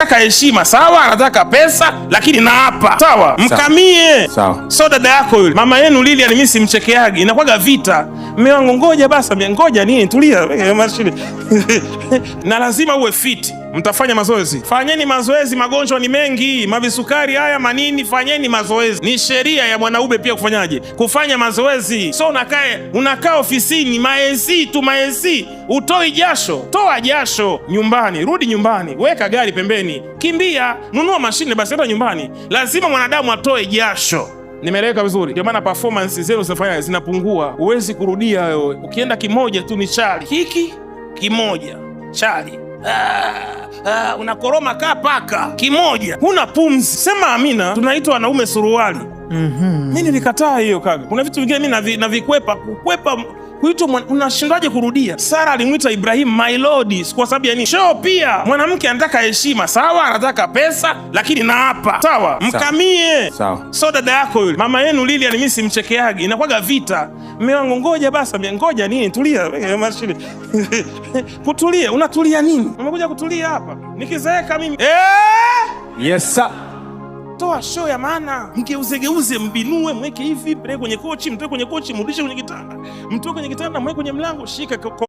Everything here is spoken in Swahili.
Anataka heshima sawa, anataka pesa lakini na hapa sawa, mkamie sawa. So dada yako yule mama yenu Lilian, mimi simchekeagi, inakuwaga vita. Mume wangu ngoja basi, ngoja nini, tulia mashine na lazima uwe fit. Mtafanya mazoezi, fanyeni mazoezi, magonjwa ni mengi, mavisukari haya manini, fanyeni mazoezi. Ni sheria ya mwanaume pia kufanyaje, kufanya mazoezi. So unakaa ofisini maesi tu maesi, utoi jasho, toa jasho nyumbani, rudi nyumbani, weka gari pembeni, kimbia, nunua mashine basi, hata nyumbani. Lazima mwanadamu atoe jasho. Nimeeleweka vizuri? Ndio maana performance zenu zinapungua, huwezi kurudia wewe. Ukienda kimoja tu ni chali, hiki kimoja chali, unakoroma kaa paka kimoja, huna pumzi. Sema amina. Tunaitwa wanaume suruali. Mimi nilikataa hiyo kaga. Kuna vitu vingine mimi navikwepa. Kukwepa kuitwa, unashindaje kurudia? Sara alimwita Ibrahim my lord kwa sababu ya nini? Show pia mwanamke anataka heshima sawa, anataka pesa lakini na hapa sawa, mkamie sawa. So dada yako yule mama yenu Lilian, mimi simchekeagi, inakuwaga vita. Mume wangu ngoja basi, ngoja nini, tulia mashine kutulia, unatulia nini? Umekuja kutulia hapa nikizeeka mimi Yes sir. Toa show ya maana, mgeuzegeuze, mbinue, mweke hivi, mpeleke kwenye kochi, mtoe kwenye kochi, mrudishe kwenye kitanda, mtoe kwenye kitanda, mweke kwenye mlango, shika